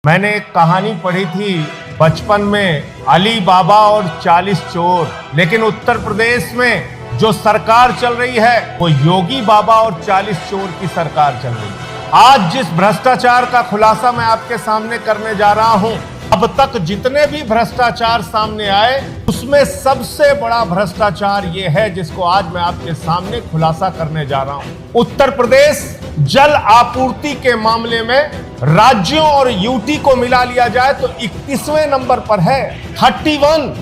मैंने एक कहानी पढ़ी थी बचपन में, अली बाबा और 40 चोर। लेकिन उत्तर प्रदेश में जो सरकार चल रही है वो योगी बाबा और 40 चोर की सरकार चल रही है। आज जिस भ्रष्टाचार का खुलासा मैं आपके सामने करने जा रहा हूं, अब तक जितने भी भ्रष्टाचार सामने आए उसमें सबसे बड़ा भ्रष्टाचार ये है जिसको आज मैं आपके सामने खुलासा करने जा रहा हूं। उत्तर प्रदेश जल आपूर्ति के मामले में राज्यों और यूटी को मिला लिया जाए तो 31वें नंबर पर है। 31,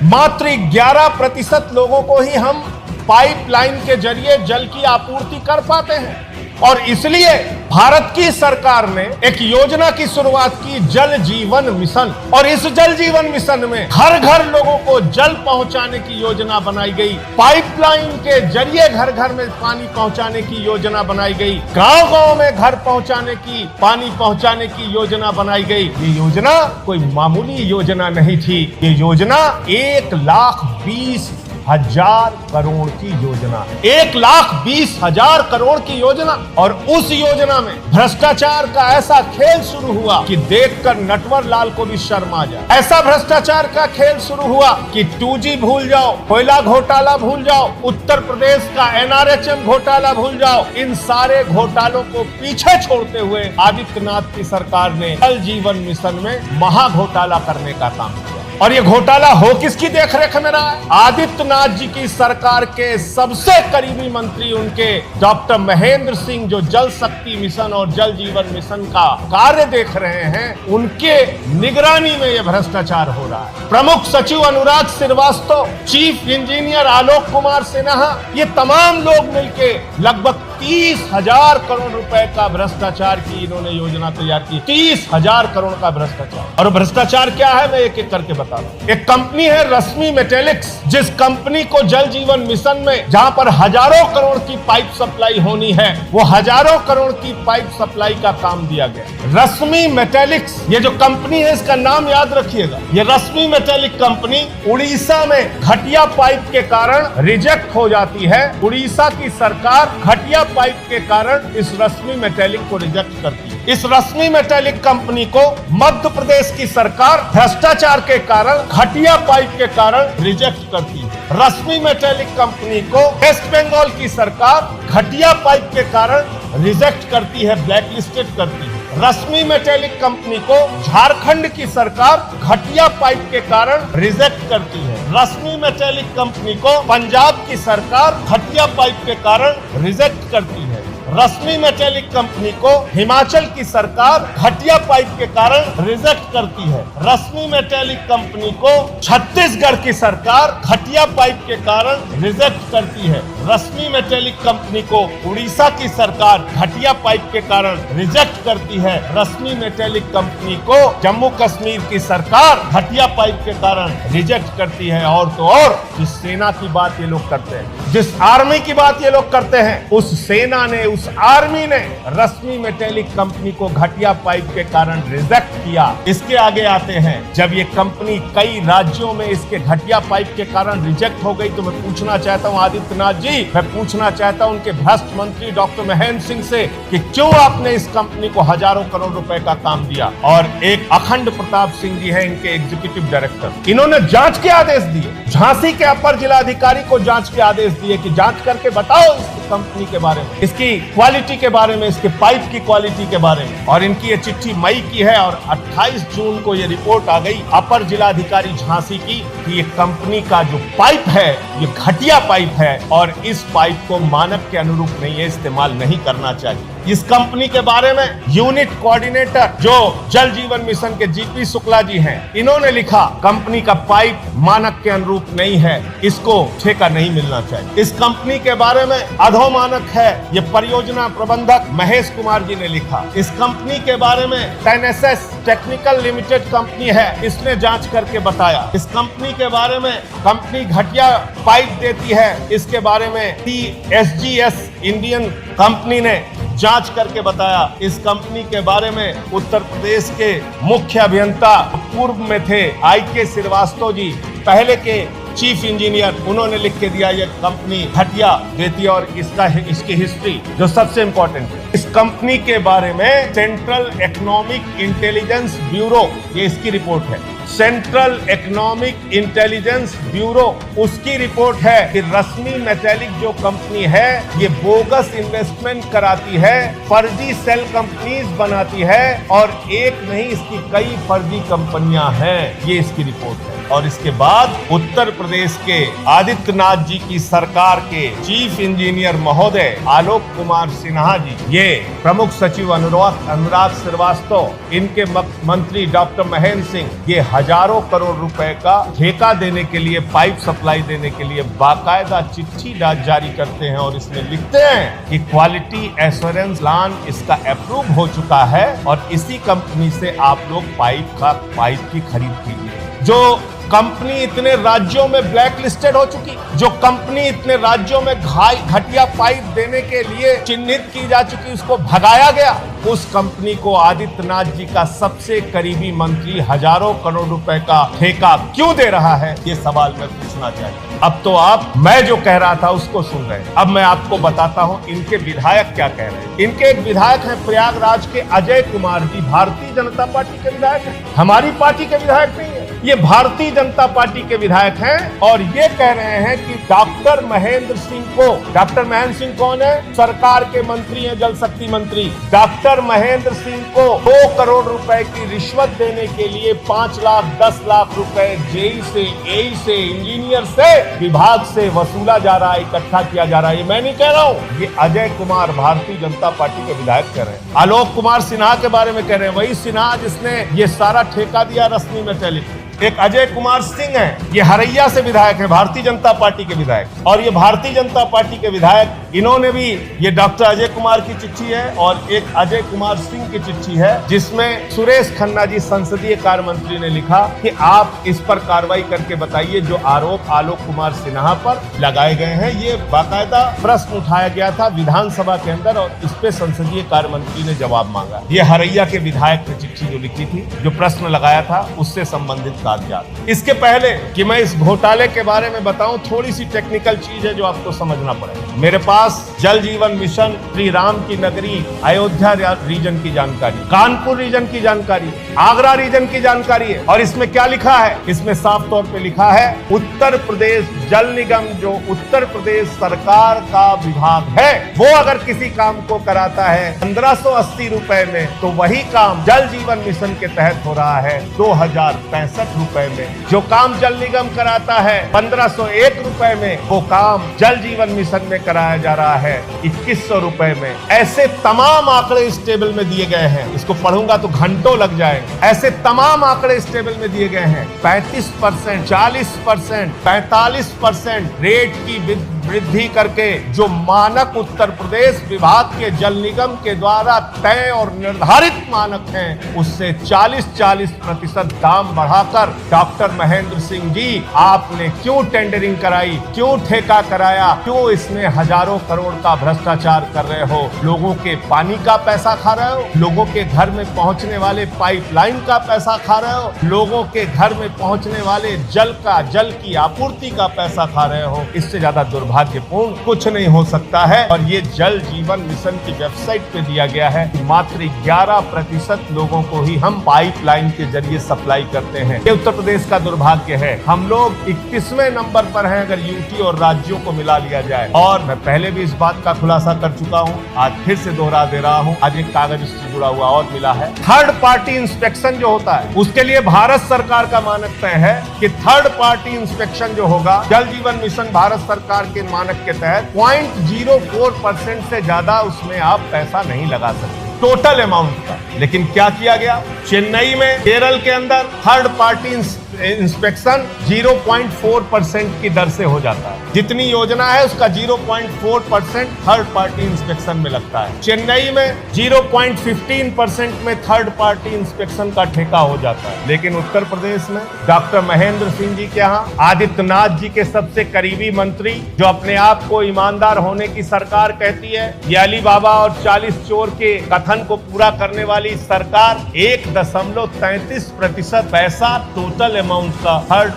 मात्र 11% लोगों को ही हम पाइपलाइन के जरिए जल की आपूर्ति कर पाते हैं। और इसलिए भारत की सरकार ने एक योजना की शुरुआत की, जल जीवन मिशन। और इस जल जीवन मिशन में घर घर लोगों को जल पहुंचाने की योजना बनाई गई। पाइपलाइन के जरिए घर घर में पानी पहुंचाने की योजना बनाई गई। गांव गांव में घर पहुंचाने की, पानी पहुंचाने की योजना बनाई गई। ये योजना कोई मामूली योजना नहीं थी। ये योजना 1,20,000 करोड़ की योजना, 1,20,000 करोड़ की योजना। और उस योजना में भ्रष्टाचार का ऐसा खेल शुरू हुआ कि देखकर नटवर लाल को भी शर्म आ जाए। ऐसा भ्रष्टाचार का खेल शुरू हुआ कि 2G भूल जाओ, कोयला घोटाला भूल जाओ, उत्तर प्रदेश का NRHM घोटाला भूल जाओ। इन सारे घोटालों को पीछे छोड़ते हुए आदित्यनाथ की सरकार ने जल जीवन मिशन में महा घोटाला करने का काम किया। और ये घोटाला हो किसकी देखरेख में रहा है? आदित्यनाथ जी की सरकार के सबसे करीबी मंत्री उनके डॉक्टर महेंद्र सिंह, जो जल शक्ति मिशन और जल जीवन मिशन का कार्य देख रहे हैं, उनके निगरानी में यह भ्रष्टाचार हो रहा है। प्रमुख सचिव अनुराग श्रीवास्तव, चीफ इंजीनियर आलोक कुमार सिन्हा, ये तमाम लोग मिलके लगभग 30,000 करोड़ रुपए का भ्रष्टाचार की इन्होंने योजना तैयार की। 30,000 करोड़ का भ्रष्टाचार। और भ्रष्टाचार क्या है मैं एक एक करके बता रहा हूं। एक कंपनी है रश्मि मेटेलिक्स, जिस कंपनी को जल जीवन मिशन में जहां पर हजारों करोड़ की पाइप सप्लाई होनी है, वो हजारों करोड़ की पाइप सप्लाई का काम दिया गया। रश्मि मेटेलिक्स, ये जो कंपनी है इसका नाम याद रखिएगा। ये रश्मि मेटेलिक कंपनी उड़ीसा में घटिया पाइप के कारण रिजेक्ट हो जाती है। उड़ीसा की सरकार घटिया पाइप के कारण इस रश्मि मेटेलिक को रिजेक्ट करती है। इस रश्मि मेटेलिक कंपनी को मध्य प्रदेश की सरकार भ्रष्टाचार के कारण, घटिया पाइप के कारण रिजेक्ट करती है। रश्मि मेटेलिक कंपनी को वेस्ट बंगाल की सरकार घटिया पाइप के कारण रिजेक्ट करती है, ब्लैकलिस्टेड करती है। रश्मि मेटेलिक कंपनी को झारखंड की सरकार घटिया पाइप के कारण रिजेक्ट करती है। रश्मि मेटेलिक कंपनी को पंजाब की सरकार घटिया पाइप के कारण रिजेक्ट करती है। रश्मि मेटेलिक कंपनी को हिमाचल की सरकार घटिया पाइप के कारण रिजेक्ट करती है। रश्मि मेटेलिक कंपनी को छत्तीसगढ़ की सरकार घटिया पाइप के कारण रिजेक्ट करती है। रश्मि मेटेलिक कंपनी को उड़ीसा की सरकार घटिया पाइप के कारण रिजेक्ट करती है। रश्मि मेटेलिक कंपनी को जम्मू कश्मीर की सरकार घटिया पाइप के कारण रिजेक्ट करती है। और तो और जिस सेना की बात ये लोग करते हैं, जिस आर्मी की बात ये लोग करते हैं, उस सेना ने, उस आर्मी ने रश्मि मेटेलिक कंपनी को घटिया पाइप के कारण रिजेक्ट किया। इसके आगे आते हैं, जब ये कंपनी कई राज्यों में इसके घटिया पाइप के कारण रिजेक्ट हो गई तो मैं पूछना चाहता हूं आदित्यनाथ जी, मैं पूछना चाहता हूं उनके भ्रष्ट मंत्री डॉक्टर महेंद्र सिंह से कि क्यों आपने इस कंपनी को हजारों करोड़ रुपए का काम दिया। और एक अखंड प्रताप सिंह जी है इनके एग्जीक्यूटिव डायरेक्टर, इन्होंने जांच के आदेश दिए। झांसी के अपर जिलाधिकारी को जांच के आदेश दिए कि जांच करके बताओ इस कंपनी के बारे में, इसकी क्वालिटी के बारे में, इसके पाइप की क्वालिटी के बारे में। और इनकी ये चिट्ठी मई की है और 28 जून को ये रिपोर्ट आ गई अपर जिलाधिकारी झांसी की कि ये कंपनी का जो पाइप है ये घटिया पाइप है और इस पाइप को मानक के अनुरूप नहीं है, इस्तेमाल नहीं करना चाहिए। इस कंपनी के बारे में यूनिट कोऑर्डिनेटर जो जल जीवन मिशन के जीपी शुक्ला जी हैं, इन्होंने लिखा कंपनी का पाइप मानक के अनुरूप नहीं है, इसको ठेका नहीं मिलना चाहिए। इस कंपनी के बारे में अधोमानक है, ये परियोजना प्रबंधक महेश कुमार जी ने लिखा। इस कंपनी के बारे में टेनेसेस टेक्निकल लिमिटेड कंपनी है, इसने जांच करके बताया। इस कंपनी के बारे में कंपनी घटिया पाइप देती है, इसके बारे में TSGS इंडियन कंपनी ने जांच करके बताया। इस कंपनी के बारे में उत्तर प्रदेश के मुख्य अभियंता पूर्व में थे IK श्रीवास्तव जी, पहले के चीफ इंजीनियर, उन्होंने लिख के दिया ये कंपनी घटिया देती है। और इसकी हिस्ट्री जो सबसे इंपॉर्टेंट है, इस कंपनी के बारे में सेंट्रल इकोनॉमिक इंटेलिजेंस ब्यूरो, ये इसकी रिपोर्ट है, सेंट्रल इकोनॉमिक इंटेलिजेंस ब्यूरो, उसकी रिपोर्ट है कि रश्मि मेटैलिक जो कंपनी है ये बोगस इन्वेस्टमेंट कराती है, फर्जी सेल कंपनीज बनाती है, और एक नहीं इसकी कई फर्जी कंपनियां हैं, ये इसकी रिपोर्ट है। और इसके बाद उत्तर प्रदेश के आदित्यनाथ जी की सरकार के चीफ इंजीनियर महोदय आलोक कुमार सिन्हा जी, ये प्रमुख सचिव अनुराग श्रीवास्तव, इनके मंत्री डॉक्टर महेंद्र सिंह, ये हजारों करोड़ रुपए का ठेका देने के लिए, पाइप सप्लाई देने के लिए बाकायदा चिट्ठी जारी करते हैं और इसमें लिखते हैं कि क्वालिटी एश्योरेंस प्लान इसका अप्रूव हो चुका है और इसी कंपनी से आप लोग पाइप की खरीद कीजिए। जो कंपनी इतने राज्यों में ब्लैक लिस्टेड हो चुकी, जो कंपनी इतने राज्यों में घटिया पाइप देने के लिए चिन्हित की जा चुकी, उसको भगाया गया, उस कंपनी को आदित्यनाथ जी का सबसे करीबी मंत्री हजारों करोड़ रुपए का ठेका क्यों दे रहा है, ये सवाल मैं पूछना चाहिए। अब तो आप मैं जो कह रहा था उसको सुन रहे हैं, अब मैं आपको बताता हूं इनके विधायक क्या कह रहे हैं। इनके एक विधायक हैं प्रयागराज के अजय कुमार जी, भारतीय जनता पार्टी के विधायक हैं, हमारी पार्टी के विधायक नहीं है, ये भारतीय जनता पार्टी के विधायक हैं, और ये कह रहे हैं कि डॉक्टर महेंद्र सिंह को, डॉक्टर महेंद्र सिंह कौन है, सरकार के मंत्री हैं, जल शक्ति मंत्री, डॉक्टर महेंद्र सिंह को 2 करोड़ रुपए की रिश्वत देने के लिए 5 लाख 10 लाख रुपए जेई से, एई से, इंजीनियर से, विभाग से वसूला जा रहा है, इकट्ठा किया जा रहा है। ये मैं नहीं कह रहा हूं, ये अजय कुमार भारतीय जनता पार्टी के विधायक कह रहे हैं। आलोक कुमार सिन्हा के बारे में कह रहे हैं, वही सिन्हा जिसने ये सारा ठेका दिया रश्मि मेटैलिक। एक अजय कुमार सिंह है, ये हरैया से विधायक है, भारतीय जनता पार्टी के विधायक, और ये भारतीय जनता पार्टी के विधायक, इन्होंने भी, ये डॉक्टर अजय कुमार की चिट्ठी है और एक अजय कुमार सिंह की चिट्ठी है, जिसमें सुरेश खन्ना जी संसदीय कार्य मंत्री ने लिखा कि आप इस पर कार्रवाई करके बताइए जो आरोप आलोक कुमार सिन्हा पर लगाए गए हैं। ये बाकायदा प्रश्न उठाया गया था विधानसभा के अंदर और इस पे संसदीय कार्य मंत्री ने जवाब मांगा। ये हरैया के विधायक ने चिट्ठी जो लिखी थी, जो प्रश्न लगाया था, उससे संबंधित कागजात। इसके पहले कि मैं इस घोटाले के बारे में बताऊं, थोड़ी सी टेक्निकल चीज है जो आपको समझना पड़ेगा। मेरे पास जल जीवन मिशन, श्री राम की नगरी, अयोध्या रीजन की जानकारी, कानपुर रीजन की जानकारी, आगरा रीजन की जानकारी है, और इसमें क्या लिखा है, इसमें साफ तौर पे लिखा है उत्तर प्रदेश जल निगम, जो उत्तर प्रदेश सरकार का विभाग है, वो अगर किसी काम को कराता है 1580 रुपए में, तो वही काम जल जीवन मिशन के तहत हो रहा है 2065 रुपए में। जो काम जल निगम कराता है 1501 रुपए में, वो काम जल जीवन मिशन में कराया जा रहा है 2100 रुपए में। ऐसे तमाम आंकड़े इस टेबल में दिए गए हैं, इसको पढ़ूंगा तो घंटों लग जाएंगे। ऐसे तमाम आंकड़े इस टेबल में दिए गए हैं। 35%, 40%, 45% रेट की वृद्धि करके जो मानक उत्तर प्रदेश विभाग के जल निगम के द्वारा तय और निर्धारित मानक हैं, उससे 40% दाम बढ़ाकर डॉक्टर महेंद्र सिंह जी, आपने क्यों टेंडरिंग कराई, क्यों ठेका कराया, क्यों इसमें हजारों करोड़ का भ्रष्टाचार कर रहे हो? लोगों के पानी का पैसा खा रहे हो, लोगों के घर में पहुंचने वाले पाइपलाइन का पैसा खा रहे हो, लोगों के घर में पहुंचने वाले जल की आपूर्ति का पैसा खा रहे हो। इससे ज्यादा दुर्भाग्यपूर्ण कुछ नहीं हो सकता है। और ये जल जीवन मिशन की वेबसाइट पे दिया गया है कि मात्र 11% लोगों को ही हम पाइपलाइन के जरिए सप्लाई करते हैं। ये उत्तर प्रदेश का दुर्भाग्य है। हम लोग 21वें नंबर पर हैं अगर यूटी और राज्यों को मिला लिया जाए। और मैं पहले भी इस बात का खुलासा कर चुका हूँ, आज फिर से दोहरा दे रहा हूँ। आज एक कागज इससे जुड़ा हुआ और मिला है। थर्ड पार्टी इंस्पेक्शन जो होता है, उसके लिए भारत सरकार का मानक तय है कि थर्ड पार्टी इंस्पेक्शन जो होगा, जल जीवन मिशन भारत सरकार के मानक के तहत 0.04% से ज्यादा उसमें आप पैसा नहीं लगा सकते टोटल अमाउंट का। लेकिन क्या किया गया, चेन्नई में, केरल के अंदर थर्ड पार्टी इंस्पेक्शन 0.4% की दर से हो जाता है। जितनी योजना है उसका 0.4% थर्ड पार्टी इंस्पेक्शन में लगता है। चेन्नई में 0.15% में थर्ड पार्टी इंस्पेक्शन का ठेका हो जाता है। लेकिन उत्तर प्रदेश में डॉक्टर महेंद्र सिंह जी के यहाँ, आदित्यनाथ जी के सबसे करीबी मंत्री, जो अपने आप को ईमानदार होने की सरकार कहती है, ये अली बाबा और 40 चोर के कथन कथन को पूरा करने वाली सरकार 1.33% पैसा टोटल अमाउंट का थर्ड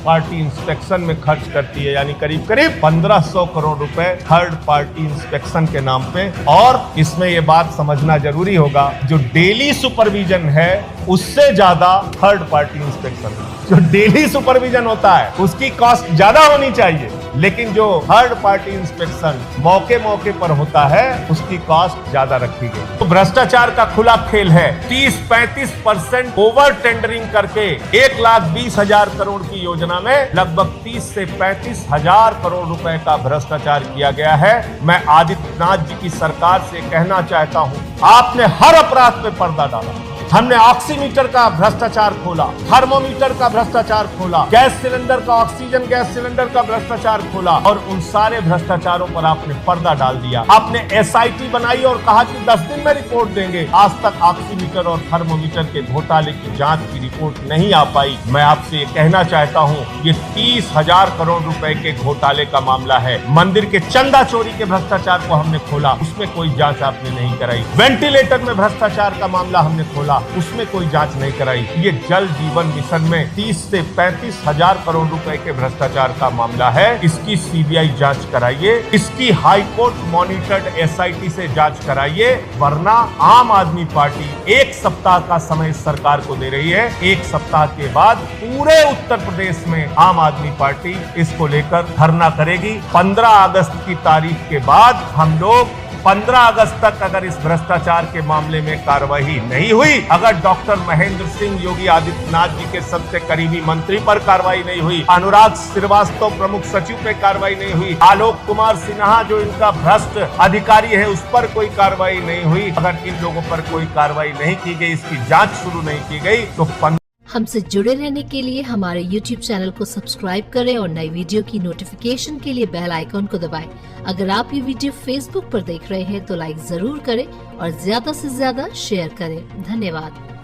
पार्टी इंस्पेक्शन में खर्च करती है, यानी करीब करीब 1500 करोड़ रुपए थर्ड पार्टी इंस्पेक्शन के नाम पे। और इसमें यह बात समझना जरूरी होगा, जो डेली सुपरविजन है उससे ज्यादा थर्ड पार्टी इंस्पेक्शन, जो डेली सुपरविजन होता है उसकी कॉस्ट ज्यादा होनी चाहिए, लेकिन जो थर्ड पार्टी इंस्पेक्शन मौके मौके पर होता है उसकी कॉस्ट ज्यादा रखी गई। तो भ्रष्टाचार का खुला खेल है। 30-35% ओवर टेंडरिंग करके 1,20,000 करोड़ की योजना में लगभग 30 से 35 हजार करोड़ रुपए का भ्रष्टाचार किया गया है। मैं आदित्यनाथ जी की सरकार से कहना चाहता हूं, आपने हर अपराध पे पर्दा डाला। हमने ऑक्सीमीटर का भ्रष्टाचार खोला, थर्मोमीटर का भ्रष्टाचार खोला, गैस सिलेंडर का, ऑक्सीजन गैस सिलेंडर का भ्रष्टाचार खोला, और उन सारे भ्रष्टाचारों पर आपने पर्दा डाल दिया। आपने एसआईटी बनाई और कहा कि 10 दिन में रिपोर्ट देंगे। आज तक ऑक्सीमीटर और थर्मोमीटर के घोटाले की जांच की रिपोर्ट नहीं आ पाई। मैं आपसे ये कहना चाहता हूँ, ये 30,000 करोड़ रुपए के घोटाले का मामला है। मंदिर के चंदा चोरी के भ्रष्टाचार को हमने खोला, उसमें कोई जांच आपने नहीं कराई। वेंटिलेटर में भ्रष्टाचार का मामला हमने खोला, उसमें कोई जांच नहीं कराई। ये जल जीवन मिशन में 30 से 35 हजार करोड़ रुपए के भ्रष्टाचार का मामला है, इसकी सीबीआई जांच कराइए, इसकी हाईकोर्ट मॉनिटर्ड एसआईटी से जांच कराइए, वरना आम आदमी पार्टी 1 सप्ताह का समय सरकार को दे रही है। 1 सप्ताह के बाद पूरे उत्तर प्रदेश में आम आदमी पार्टी इसको लेकर धरना करेगी। 15 अगस्त की तारीख के बाद हम लोग 15 अगस्त तक अगर इस भ्रष्टाचार के मामले में कार्रवाई नहीं हुई, अगर डॉक्टर महेंद्र सिंह योगी आदित्यनाथ जी के सबसे करीबी मंत्री पर कार्रवाई नहीं हुई, अनुराग श्रीवास्तव प्रमुख सचिव पे कार्रवाई नहीं हुई, आलोक कुमार सिन्हा जो इनका भ्रष्ट अधिकारी है उस पर कोई कार्रवाई नहीं हुई, अगर इन लोगों पर कोई कार्रवाई नहीं की गई, इसकी जांच शुरू नहीं की गई, तो हमसे जुड़े रहने के लिए हमारे YouTube चैनल को सब्सक्राइब करें और नई वीडियो की नोटिफिकेशन के लिए बेल आइकॉन को दबाएं। अगर आप ये वीडियो Facebook पर देख रहे हैं तो लाइक जरूर करें और ज्यादा से ज्यादा शेयर करें। धन्यवाद।